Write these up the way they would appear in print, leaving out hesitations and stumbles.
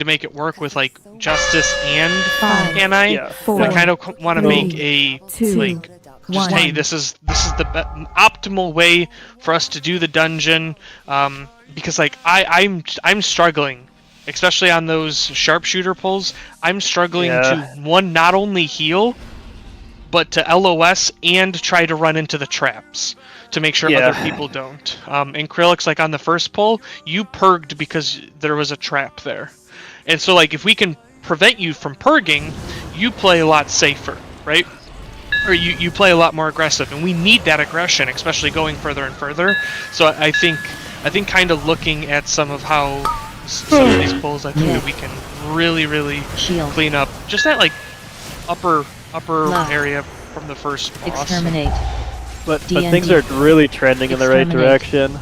to make it work with like Justice and Anai. Yeah. We kind of want to make a like just hey, this is the optimal way for us to do the dungeon, because like I'm struggling, especially on those sharpshooter pulls. I'm struggling to not only heal, but to LOS and try to run into the traps to make sure other people don't. And Krillix, like on the first pull, you purged because there was a trap there. And so like if we can prevent you from purging, you play a lot safer, right? Or you play a lot more aggressive, and we need that aggression, especially going further and further. So I think kind of looking at some of how some of these pulls, I think that we can really clean up just that like upper area from the first boss. Exterminate. But things are really trending in the right direction.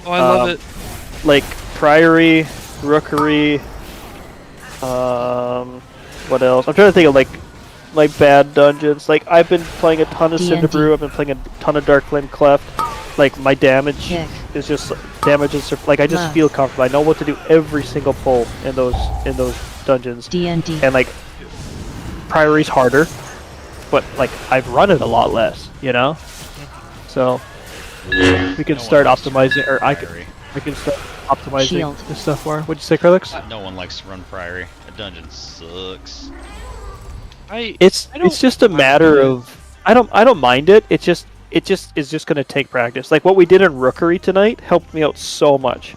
Oh, I love it. Like Priory, Rookery, what else? I'm trying to think of like bad dungeons. Like I've been playing a ton of Cinderbrew, I've been playing a ton of Dark Flame Cleft. Like my damage is just like I just feel comfortable. I know what to do every single pull in those dungeons. And like Priory's harder, but like I've run it a lot less, you know? So we can start optimizing, or I can start optimizing this stuff more. What'd you say, Krillix? No one likes to run Priory. A dungeon sucks. It's just a matter of I don't mind it. It just is just gonna take practice. Like what we did in Rookery tonight helped me out so much.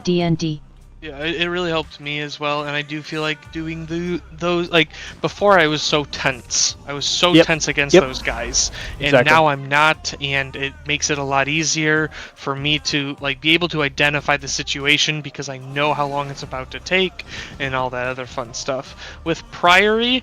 D&D. Yeah, it really helped me as well, and I do feel like doing those like before I was so tense. I was so tense against those guys, and now I'm not, and it makes it a lot easier for me to like be able to identify the situation because I know how long it's about to take and all that other fun stuff. With Priory,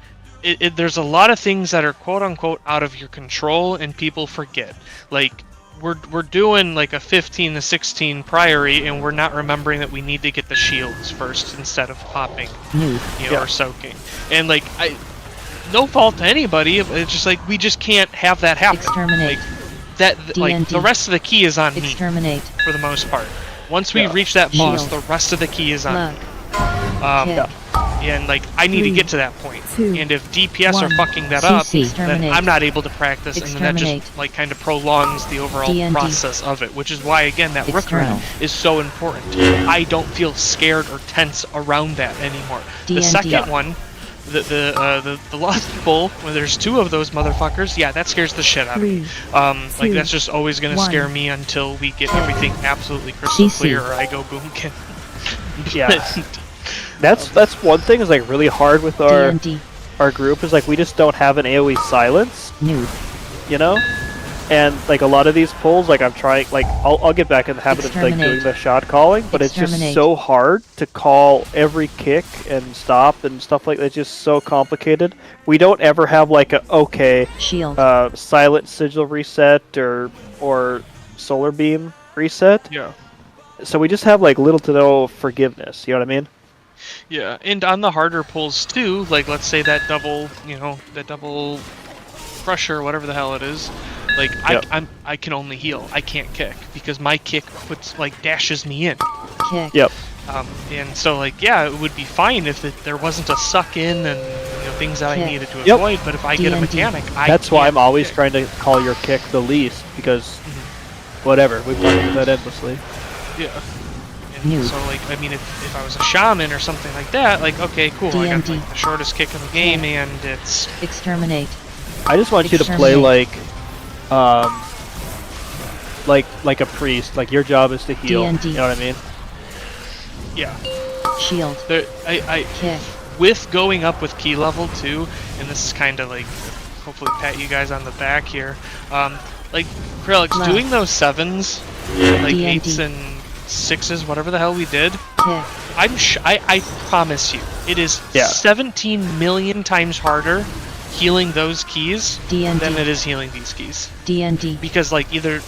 there's a lot of things that are quote unquote out of your control, and people forget. Like we're doing like a 15 to 16 Priory, and we're not remembering that we need to get the shields first instead of popping, or soaking. And like no fault to anybody. It's just like we just can't have that happen. Exterminate. Like like the rest of the key is on me for the most part. Once we reach that boss, the rest of the key is on me. And like I need to get to that point. And if DPS are fucking that up, then I'm not able to practice, and then that just like kind of prolongs the overall process of it, which is why again that Rookery is so important. I don't feel scared or tense around that anymore. The second one, the Lost Bull, when there's two of those motherfuckers, that scares the shit out of me. Like that's just always gonna scare me until we get everything absolutely crystal clear, or I go boomkin. That's one thing is like really hard with our group is like we just don't have an AoE silence. You know? And like a lot of these pulls, like I'm trying, like I'll get back in the habit of like doing the shot calling, but it's just so hard to call every kick and stop and stuff like that. It's just so complicated. We don't ever have like a silent sigil reset or solar beam reset. Yeah. So we just have like little to no forgiveness. You know what I mean? Yeah, and on the harder pulls too, like let's say that double, that double crusher, whatever the hell it is, like I can only heal. I can't kick because my kick dashes me in. Kick. And so like it would be fine if there wasn't a suck in and things that I needed to avoid. But if I get a mechanic, that's why I'm always trying to call your kick the least because whatever we've done that endlessly. Yeah. And so, like, I mean, if I was a shaman or something like that, like, okay, cool, I got like, the shortest kick in the game, and it's... Exterminate. I just want you to play like a priest. Like, your job is to heal. You know what I mean? Yeah. Shield. Kick. With going up with key level, too, and this is kind of, like, hopefully pat you guys on the back here, like, Krillix, doing those 7s, like 8s and 6s, whatever the hell we did, I promise you, it is 17 million times harder healing those keys than it is healing these keys. Because like either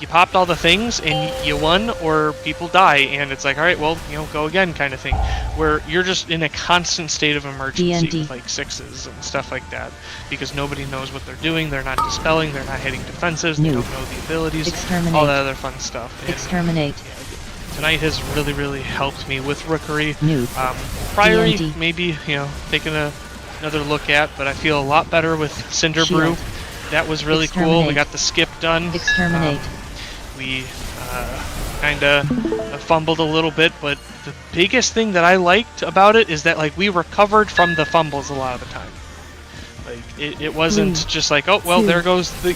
you popped all the things and you won, or people die, and it's like, all right, well, go again kind of thing. Where you're just in a constant state of emergency with like 6s and stuff like that, because nobody knows what they're doing. They're not dispelling. They're not hitting defensives. They don't know the abilities. All that other fun stuff. And, Exterminate. tonight has really helped me with Rookery. Noob. Priory, D&D. maybe, taking another look at, but I feel a lot better with Cinder Brew. Shield. That was really cool. We Exterminate. got the skip done. Exterminate. We kind of fumbled a little bit, but the biggest thing that I liked about it is that like we recovered from the fumbles a lot of the time. Like it wasn't just like, oh well, there goes the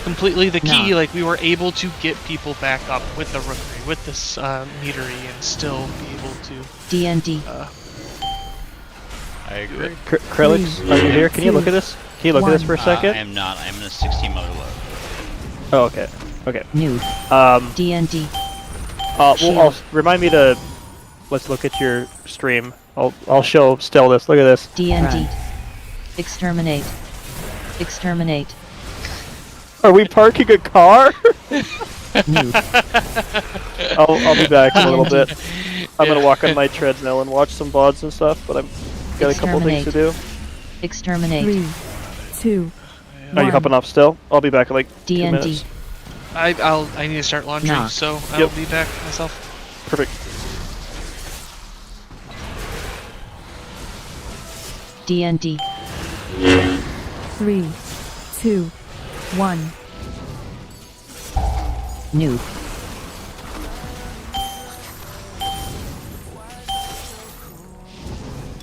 completely the key. No. Like we were able to get people back up with the Rookery, with this meatery, and still be able to. D&D. I agree. Krillix, are you here? Can you look at this? Can you look at this for a second? I am not. I'm in a 16 Motherload. Oh, okay. Okay. Noob. D&D. Well, remind me to. Let's look at your stream. I'll show still this. Look at this. D&D. Exterminate. Exterminate. Are we parking a car? Noob. I'll be back in a little D&D. bit. I'm gonna walk on my treadmill and watch some VODs and stuff, but I've got a couple things to do. Exterminate. 3, 2, Are you hopping off still? I'll be back in like 2 D&D. minutes. I need to start laundry, Nah. so I'll be back myself. Perfect. D&D. 3, 2, 1. Noob.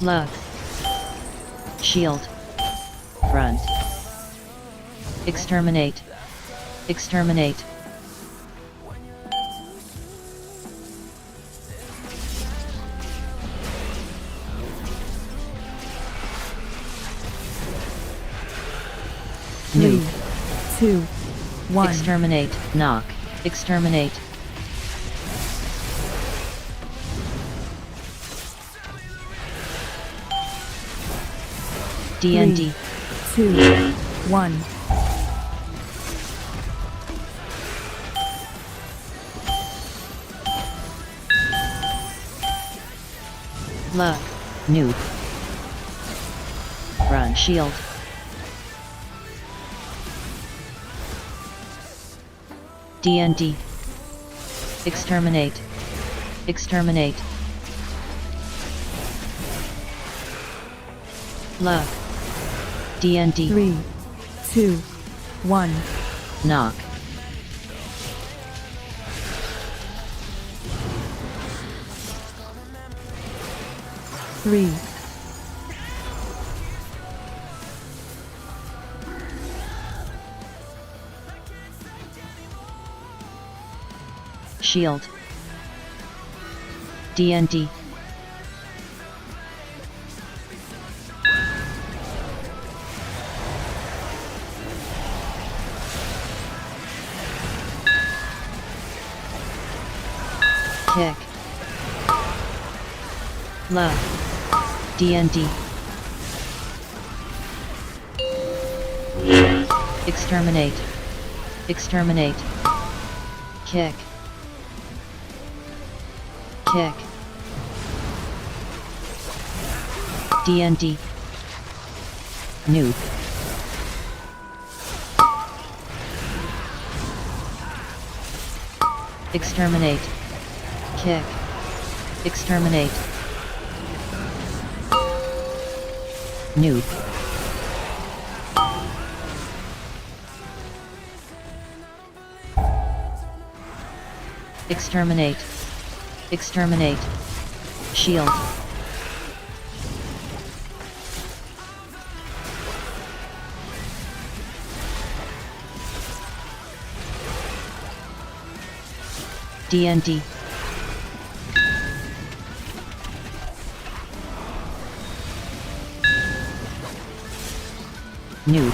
Lug. Shield. Front. Exterminate. Exterminate. Noob. 2, 1. Exterminate. Knock. Exterminate. D&D. 2, 1. Lug. Noob. Run. Shield. D&D. Exterminate. Exterminate. Lug. D&D. 3, 2, 1. Knock. Three, Shield. D&D. Kick. Love. D&D. Exterminate. Exterminate. Kick. Kick. D&D. Noob. Exterminate. Kick. Exterminate. Noob. Exterminate. Exterminate. Shield. D&D. Noob.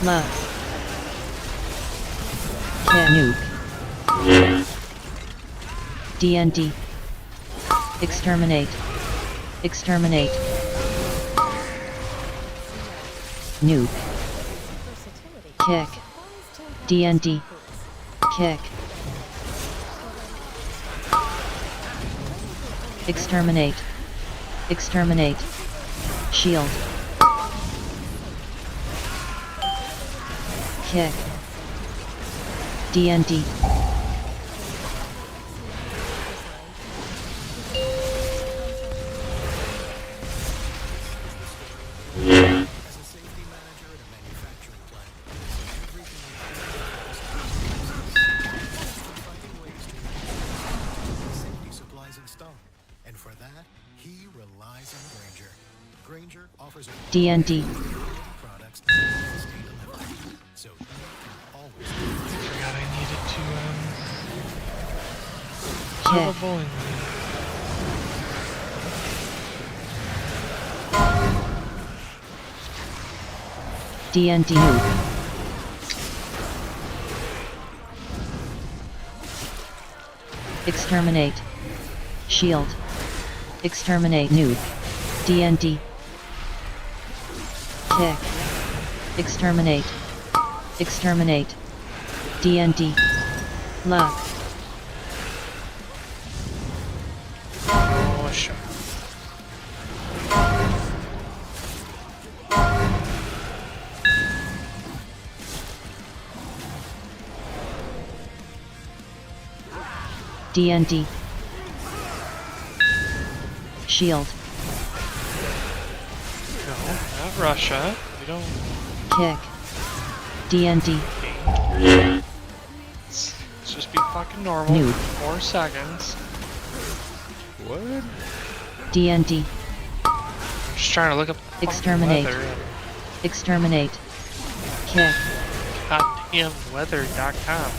Love. Noob. D&D. Exterminate. Exterminate. Noob. Kick. D&D. Kick. Exterminate. Exterminate. Shield. Kick. D&D. And for that, he relies on Granger. Granger offers DND. products and stay delivered. So you can always Forgot I needed to Kick. a bowling league. DND nuke. Exterminate. Shield. Exterminate nuke. DND. Kick. Exterminate. Exterminate. DND. Luck. Oh, sure. DND. Shield. No, not Russia. We don't. Kick. DND. Let's just be fucking normal. Nuke. 4 seconds. What? DND. I'm just trying to look up the fucking Exterminate. weather. Exterminate. Kick. Goddamn weather.com.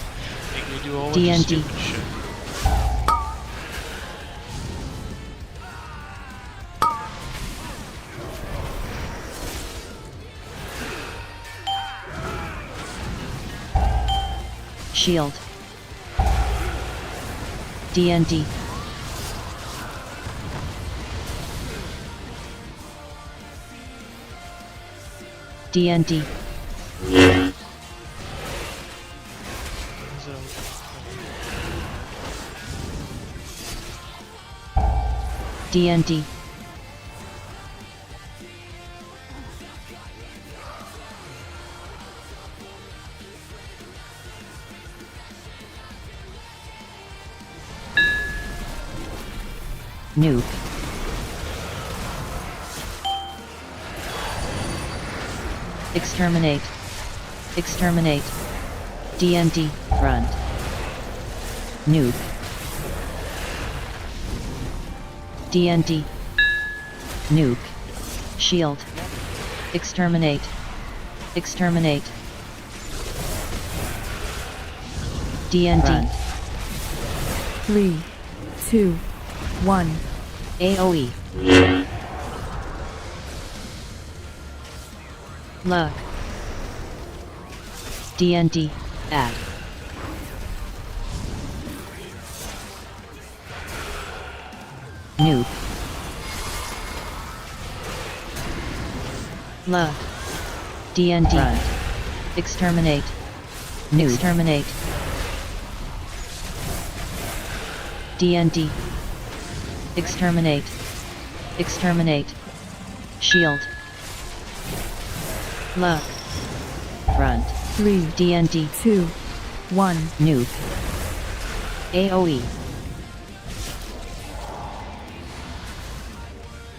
Make me do all this DND. stupid shit. Shield. DND. DND. So, DND. Nuke. Exterminate. Exterminate. DND. Front. Nuke. DND. Nuke. Shield. Exterminate. Exterminate. DND. 3, 2, 1. AOE. Luck. DND. Add. Nuke. Luck. DND. Front. Exterminate. Nuke. Exterminate. DND. Exterminate. Exterminate. Shield. Luck. Front. 3, DND. 2, 1. Nuke. AOE.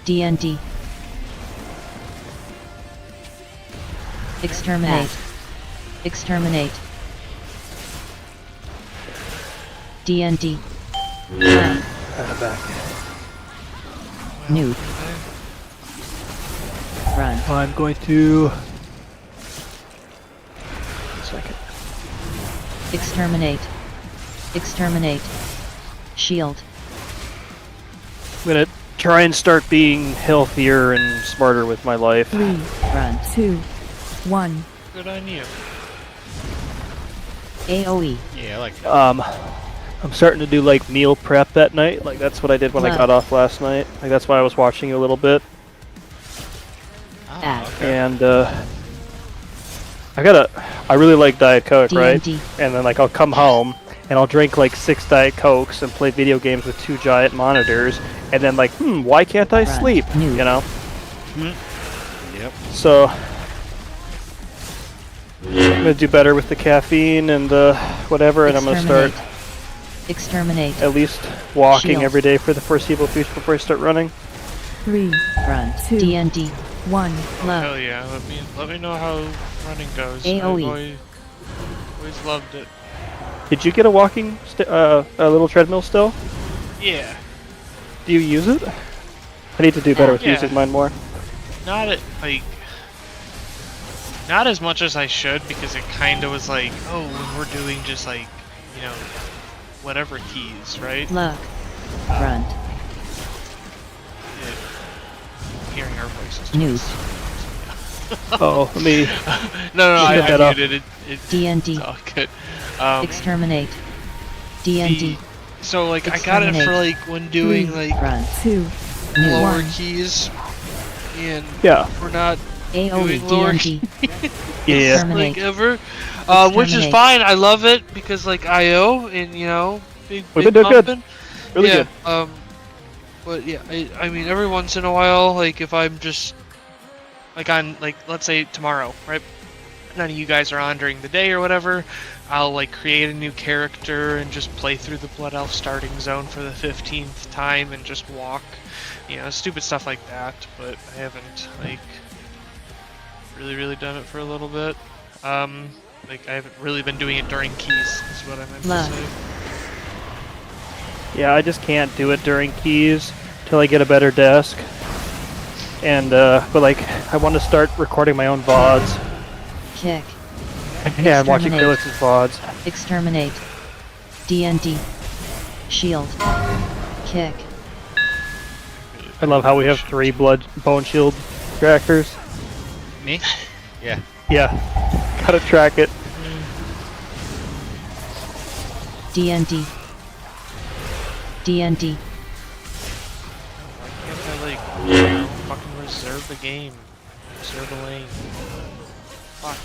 DND. Exterminate. Exterminate. DND. Back. Nuke. Run. I'm going to. Second. Exterminate. Exterminate. Shield. I'm gonna try and start being healthier and smarter with my life. 3, Run. 2, 1. good on you. AOE. Yeah, I like that. I'm starting to do like meal prep at night. Like that's what I did when I Love. got off last night. Like that's why I was watching you a little bit. Add. And I really like Diet Coke, right? DND. And then like I'll come home and I'll drink like 6 Diet Cokes and play video games with 2 giant monitors. And then like, why can't I Run. sleep? Nuke. You know. Yep. So I'm gonna do better with the caffeine and whatever, and I'm gonna start Exterminate. at least walking Shield. every day for the foreseeable future before I start running. 3, Run. 2. DND. 1. Love. Hell yeah, let me know how running goes. AOE. I've always loved it. Did you get a walking, a little treadmill still? Yeah. Do you use it? I need to do better with Yeah. using mine more. Not at, like, not as much as I should, because it kind of was like, oh, when we're doing just like, you know, whatever keys, right? Luck. Front. Hearing our voices. News. Oh, let me. No, I Shut that off. muted it. D&D. It's all good. Exterminate. D&D. So like I got it for Exterminate. like when doing like Front. 2, lower 1. keys, and Yeah. we're not AoE. doing lower D&D. Yeah. Exterminate. like ever, which is Exterminate. fine. I love it because like IO and you know big We've big been doing good. pumping. Really Yeah. good. But yeah, I mean every once in a while, like if I'm just like on like let's say tomorrow, right? None of you guys are on during the day or whatever. I'll like create a new character and just play through the Blood Elf starting zone for the 15th time and just walk, you know, stupid stuff like that. But I haven't like really done it for a little bit. Like I haven't really been doing it during keys. Is what I meant Love. to say. Yeah, I just can't do it during keys till I get a better desk. And but like I want to start recording my own VODs. Kick. Yeah, I'm watching Exterminate. Felix's VODs. Exterminate. D&D. Shield. Kick. I love how we have 3 bone shield trackers. Me? Yeah. Yeah, gotta track it. D&D. D&D. Why can't I like you know, fucking reserve the game? Reserve the lane. Fuck.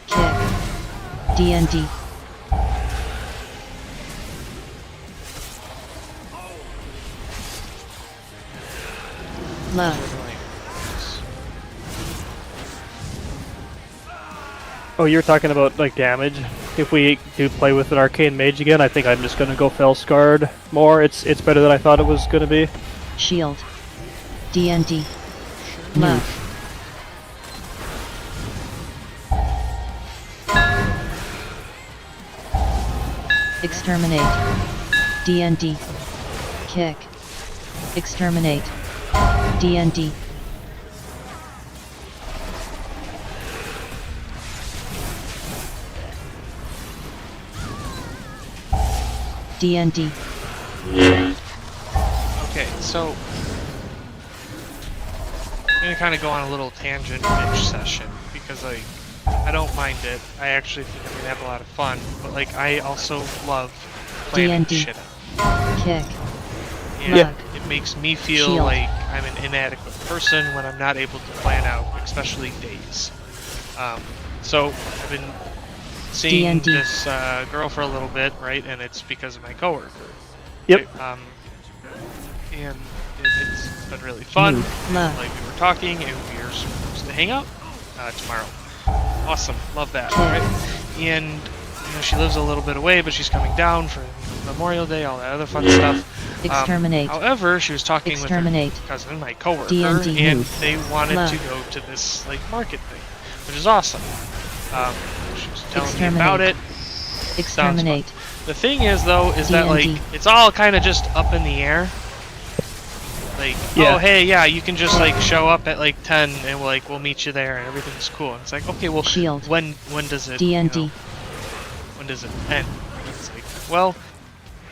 Kick. D&D. Love. Oh, you're talking about like damage. If we do play with an arcane mage again, I think I'm just gonna go fell scarred more. It's better than I thought it was gonna be. Shield. D&D. Love. Exterminate. D&D. Kick. Exterminate. D&D. D&D. Okay, so I'm gonna kind of go on a little tangent bitch session because like I don't mind it. I actually think I'm gonna have a lot of fun, but like I also love planning D&D. shit out. Kick. And Yeah. it makes me feel Shield. like I'm an inadequate person when I'm not able to plan out, especially days. So I've been seeing D&D. this girl for a little bit, right? And it's because of my coworker. Yep. Right? And it's been really fun. Love. Like we were talking, and we are supposed to hang out tomorrow. Awesome, love that. Okay. Right? And you know, she lives a little bit away, but she's coming down for Memorial Day, all that other fun stuff. Exterminate. However, she was talking Exterminate. with her cousin, my coworker, D&D. and they wanted Love. to go to this like market thing, which is awesome. She was telling me about it. Exterminate. The thing is, though, is that like D&D. it's all kind of just up in the air. Like, Yeah. oh hey, yeah, you can just like show up at like 10, and we'll meet you there, and everything's cool. And it's like, okay, well, Shield. when does it? D&D. You know, when does it end? And it's like, well,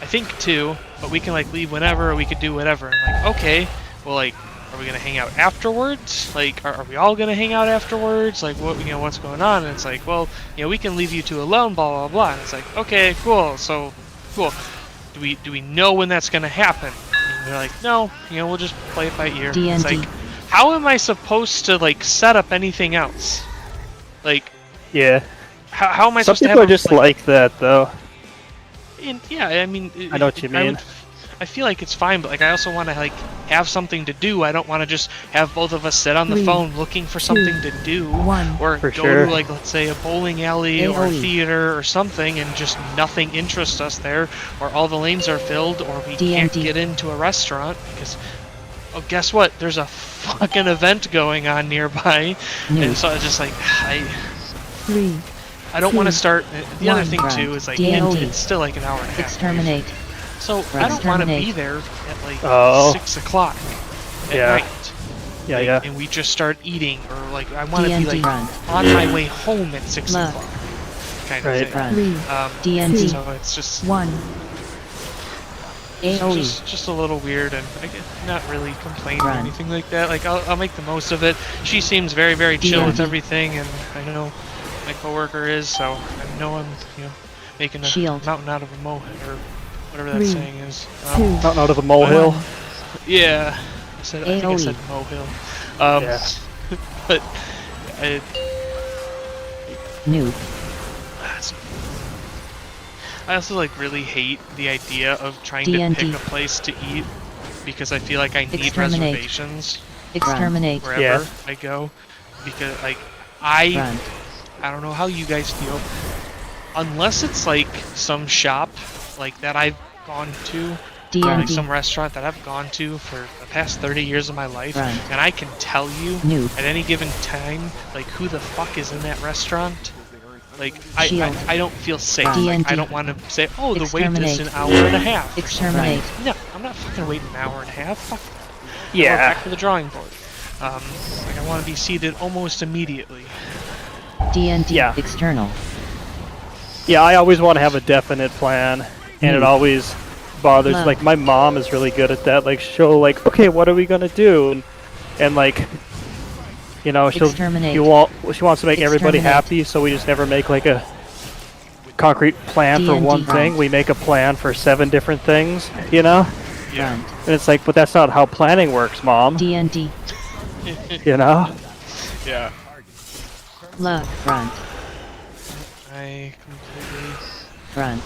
I think 2, but we can like leave whenever, or we could do whatever. I'm like, okay, well, like, are we gonna hang out afterwards? Like, are we all gonna hang out afterwards? Like, what, you know, what's going on? And it's like, well, you know, we can leave you two alone, blah blah blah. And it's like, okay, cool. So, cool. Do we know when that's gonna happen? And they're like, no, you know, we'll just play it by ear. It's D&D. like, how am I supposed to like set up anything else? Like, Yeah. how am I Some supposed to people have are just like that though. And yeah, I mean, I know what you mean. I feel like it's fine, but like I also want to like have something to do. I don't want to just have both of us sit on the 3, phone looking for something to do, 1. or For go sure. to like let's say a bowling alley or a AoE. theater or something, and just nothing interests us there, or all the lanes are filled, or we D&D. can't get into a restaurant because oh, guess what? There's a fucking event going on nearby, and News. so it's just like 3, I don't want to 2, start. The other 1. thing too is like D&D. it's still like an hour and a half. Exterminate. So I don't want to be Exterminate. there at like Oh. 6 o'clock at Yeah. night. Yeah, like, yeah. And we just start eating, or like I want to be D&D. like Run. on my way home at 6 Love. o'clock, kind Right. of thing. Run. 3, D&D. So it's just 1. AoE. just a little weird, and I get not really complaining or Run. anything like that. Like I'll make the most of it. She seems very chill with D&D. everything, and I know my coworker is, so I know I'm making a Shield. mountain out of a molehill, or whatever that 3, saying is. 2, Mountain out of a molehill. Yeah, I think I AoE. said molehill. Yeah. But I, Noob. I also like really hate the idea of trying D&D. to pick a place to eat, because I feel like I need Exterminate. reservations Exterminate. wherever Yeah. I go, because like Run. I don't know how you guys feel, unless it's like some shop like that I've gone to, or like D&D. some restaurant that I've gone to for the past 30 years of my life, Run. and I can tell you Noob. at any given time like who the fuck is in that restaurant. Like Shield. I don't feel safe. D&D. Like, I don't want to say, oh, the wait is an Exterminate. hour and a half. Exterminate. No, I'm not fucking waiting an hour and a half. Fuck. Yeah. Back to the drawing board. Like I want to be seated almost immediately. D&D. Yeah. External. Yeah, I always want to have a definite plan, and it always bothers. Love. Like my mom is really good at that. Like she'll like, okay, what are we gonna do? And like, you know, Exterminate. she wants to make everybody Exterminate. happy, so we just never make like a concrete plan for D&D. one thing. We make a plan for 7 different things, you know. Yeah. Run. And it's like, but that's not how planning works, Mom. D&D. You know. Yeah. Love. Run. I completely Run.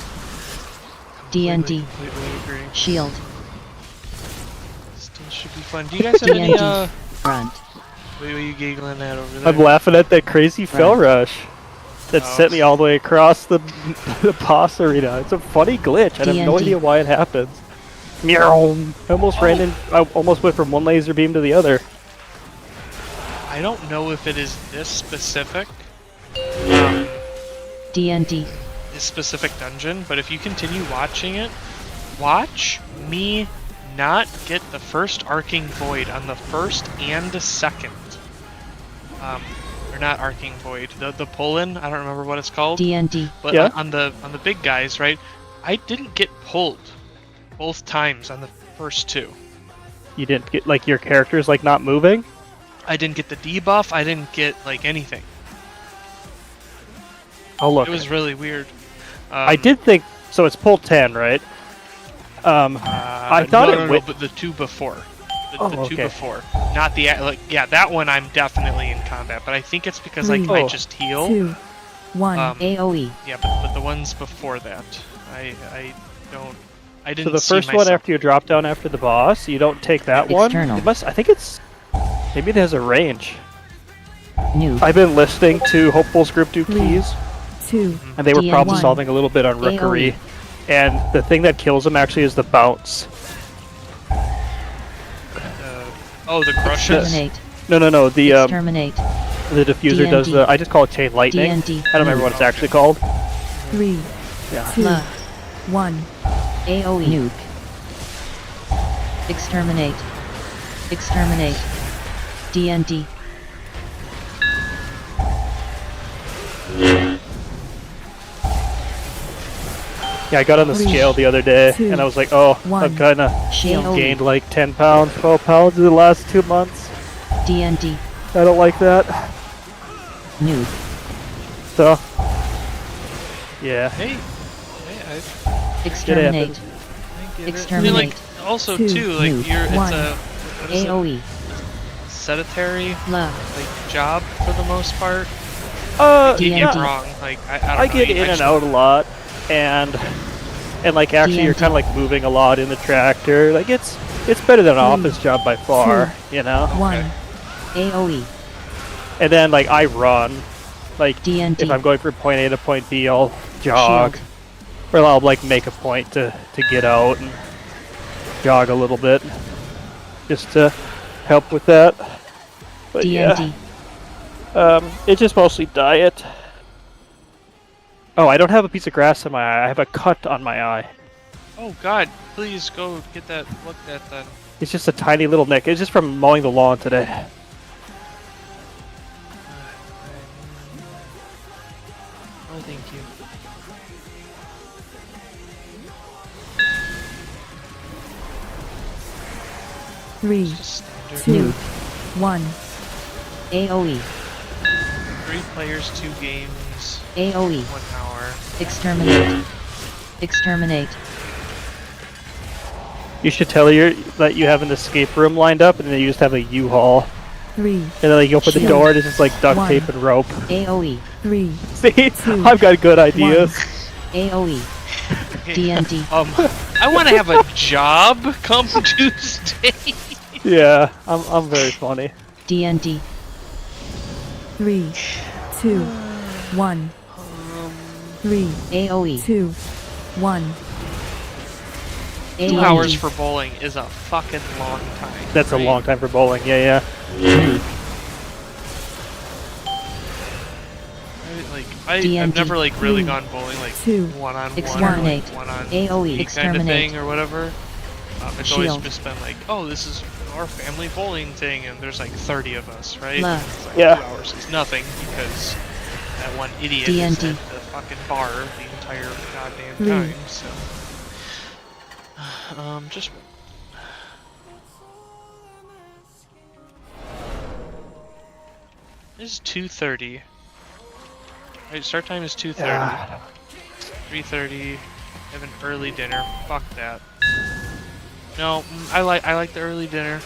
D&D. completely agree. Shield. Still should be fun. Do you guys have any D&D. Run. what are you giggling at over there? I'm laughing at that crazy fell Right. rush that Oh. sent me all the way across the boss arena. It's a funny glitch. I have no D&D. idea why it happens. Meow. I almost ran in. I almost went from one laser beam to the other. I don't know if it is this specific D&D. this specific dungeon, but if you continue watching it, watch me not get the first arcing void on the first and the second. Or not arcing void, the pull-in. I don't remember what it's called. D&D. But Yeah. on the big guys, right? I didn't get pulled both times on the first 2. You didn't get like your character's like not moving. I didn't get the debuff. I didn't get like anything. Oh look, It was really weird. I did think so. It's pull 10, right? I thought no, it went. but the 2 before. The Oh, 2 okay. before. Not the like. Yeah, that one I'm definitely in combat, but I think it's because like Three. I just heal. 2, 1. AoE. Yeah, but the ones before that, I don't. I didn't. So the see first one myself. after you drop down after the boss, you don't take that one. External. It must. I think it's. Maybe it has a range. Noob. I've been listening to Hopeful's group do Three. keys, 2, and they were DN1. problem solving a little bit on Rookery. And the thing that kills them actually is the bounce. Oh, the crushes. Exterminate. No. Exterminate. The diffuser does D&D. the. I just call it chain lightning. D&D. I don't remember what it's actually called. 3, Yeah. 2, Love. 1. AoE. Nuke. Exterminate. Exterminate. D&D. Yeah, I got on the Three, scale the other day, 2, and I was like, oh, one. I've kind of Shield. gained like 10 pounds, 12 pounds in the last 2 months. D&D. I don't like that. Noob. So, yeah. Hey, Exterminate. I mean, Exterminate. like also Two. too, like Noob. you're it's One. a what is it? AoE. Sedentary Love. like job for the most part. D&D. Get me wrong. Like I don't I know, get you in and mentioned- out a lot, and like actually you're D&D. kind of like moving a lot in the tractor. Like it's better than an office job by far, you know. 1. AoE. And then like I run, like D&D. if I'm going from point A to point B, I'll jog, Shield. or I'll like make a point to get out and jog a little bit, just to help with that. But D&D. yeah, it's just mostly diet. Oh, I don't have a piece of grass in my eye. I have a cut on my eye. Oh God! Please go get that looked at then. It's just a tiny little nick. It's just from mowing the lawn today. Oh, thank you. Three, Just standard. two, one. AoE. 3 players, 2 games, AoE. 1 hour. Exterminate. Exterminate. You should tell her that you have an escape room lined up, and then you just have a U-Haul. Three, And then like, you open the Shield. door, and it's just like duct One. tape and rope. AoE. three, See, Two. I've got good ideas. AoE. DND. I want to have a job come Tuesday. Yeah, I'm very funny. DND. three, two, one. Three, AoE. two, one. 2 AoE. hours for bowling is a fucking long time. That's a right? long time for bowling. Yeah, Nude. I've DND. never like really Three, gone bowling like two, one-on-one, Exterminate. or like one-on AoE. kind of Exterminate. thing or whatever. It's always Shield. just been like, oh, this is our family bowling thing, and there's like 30 of us, right? Love. It's like Yeah. 2 hours is nothing because that one idiot DND. is at the fucking bar the entire goddamn Three. time. So, just. This is 2:30. Right, start time is 2:30. yeah. 3:30. Have an early dinner. Fuck that. No, I like the early dinner.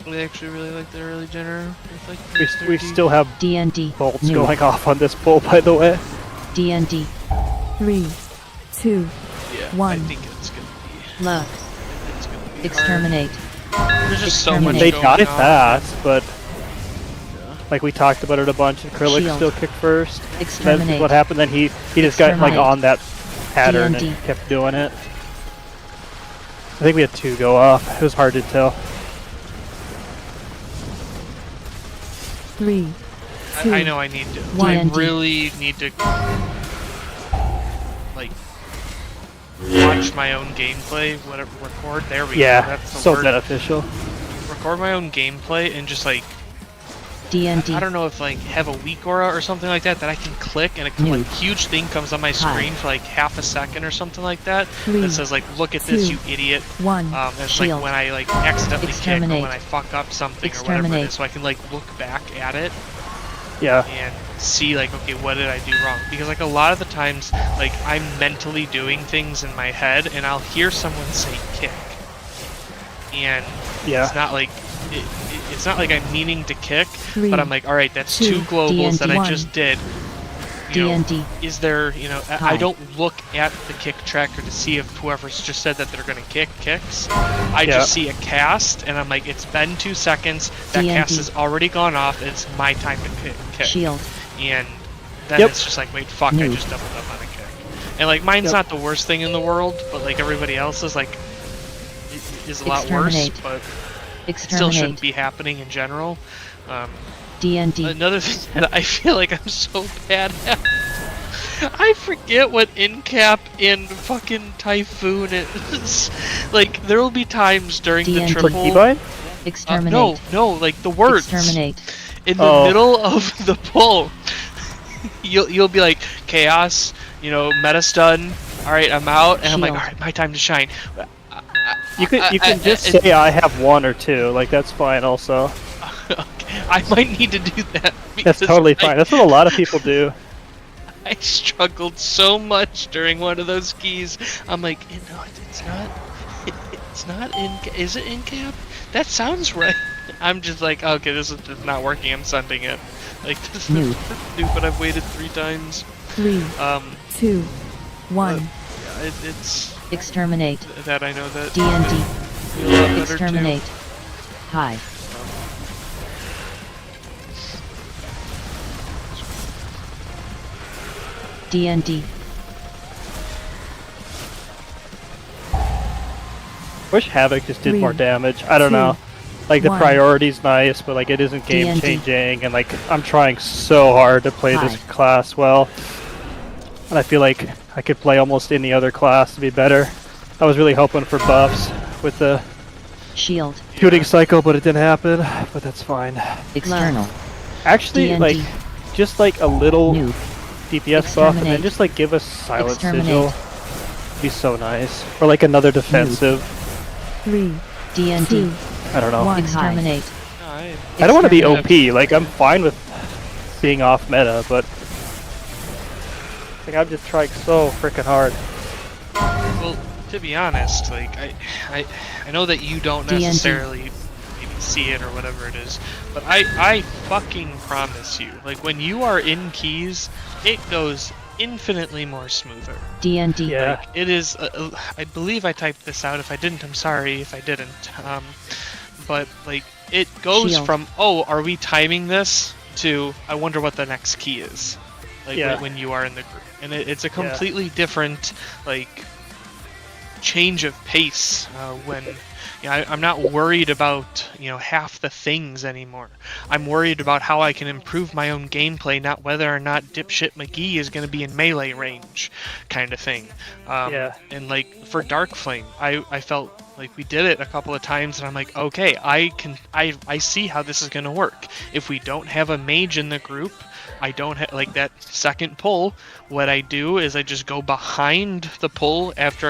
I actually really like the early dinner. It's like We 3:30. still have DND. bolts Nude. going off on this bowl, by the way. DND. Three, two, Yeah, I one. think it's gonna be. Love. It's gonna be hard. Exterminate. There's just so much Exterminate. They going die on. fast, but like we talked about it a bunch. Acrylic Shield. still kicked first. That's Exterminate. what happened. Then he just got like Exterminate. on that pattern DND. and kept doing it. I think we had 2 go off. It was hard to tell. Three, two, I know I need to. one. I really need to like watch my own gameplay. Whatever, record. There we Yeah, go. That's the so word. beneficial. Record my own gameplay and just like DND. I don't know if like have a weak aura or something like that I can click and a like, Nude. huge thing comes on my screen for like half a second or something like that Three, that says like look at this two, you idiot. one. And it's Shield. like when I like accidentally kick or Exterminate. when I fuck up something or whatever it Exterminate. is, so I can like look back at it Yeah. and see like okay what did I do wrong, because like a lot of the times like I'm mentally doing things in my head and I'll hear someone say kick and Yeah. it's not like it's not like I'm meaning to kick, Three, but I'm like, all right, that's two, 2 globals that I DND. just did. You know, DND. is there, you know, I Hi. don't look at the kick tracker to see if whoever's just said that they're gonna kick kicks. I Yeah. just see a cast, and I'm like, it's been 2 seconds. That DND. cast has already gone off. It's my time to kick. Shield. And then Yep. it's just like, wait, fuck, I Nude. just doubled up on a kick. And like, mine's Yep. not the worst thing in the world, but like everybody else's like is a lot worse. Exterminate. But it still shouldn't Exterminate. be happening in general. DND. Another thing that I feel like I'm so bad at, I forget what in-cap in fucking Typhoon is. Like, there will be times during the DND. For triple... keybind? Exterminate. no, like the words. Exterminate. In the Oh. middle of the pull, you'll be like, Chaos, you know, meta stun, alright, I'm out, and I'm like, Shield. alright, my time to shine. You can just say I have 1 or 2. Like that's fine. Also, Okay, I might need to do that. that's because totally fine. That's what a lot of people do. I struggled so much during one of those keys. I'm like, no, it's not. It's not in. Is it in cap? That sounds right. I'm just like, okay, this is just not working. I'm sending it. Like this Nude. is stupid. I've waited 3 times. Three, two, one. Yeah, it's Exterminate. that I know that. DND. Feel a lot better, too. Exterminate. Hi. DND. Wish Havoc just did Three, more damage. I don't two, know. Like the one. priority's nice, but like it isn't game DND. changing, and like I'm trying so hard to play this Hi. class well, and I feel like I could play almost any other class to be better. I was really hoping for buffs with the Shield. shooting cycle, but it didn't happen. But that's fine. External. Actually, DND. like, just like a little Noob. DPS buff, and then Exterminate. just like give us silent Exterminate. sigil. Be so nice. Or like another defensive. 3, DND. 2, I don't know. 1. Exterminate. I, I don't want to be Exterminate. OP. Like, I'm fine with being off meta, but like I'm just trying so freaking hard. well, to be honest, like I know that you don't DND. necessarily maybe see it or whatever it is, but I fucking promise you, like when you are in keys, it goes infinitely more smoother. DND. Yeah. Like, it is. I believe I typed this out. If I didn't, I'm sorry if I didn't. But like it goes Shield. from, oh, are we timing this, to I wonder what the next key is. Like Yeah. when you are in the group, and it's a completely different like change of pace when. I'm not worried about, half the things anymore. I'm worried about how I can improve my own gameplay, not whether or not Dipshit McGee is going to be in melee range, kind of thing. Yeah. And like for Dark Flame, I felt like we did it a couple of times, and I'm like, okay, I see how this is going to work. If we don't have a mage in the group, I don't have like that second pull. What I do is I just go behind the pull after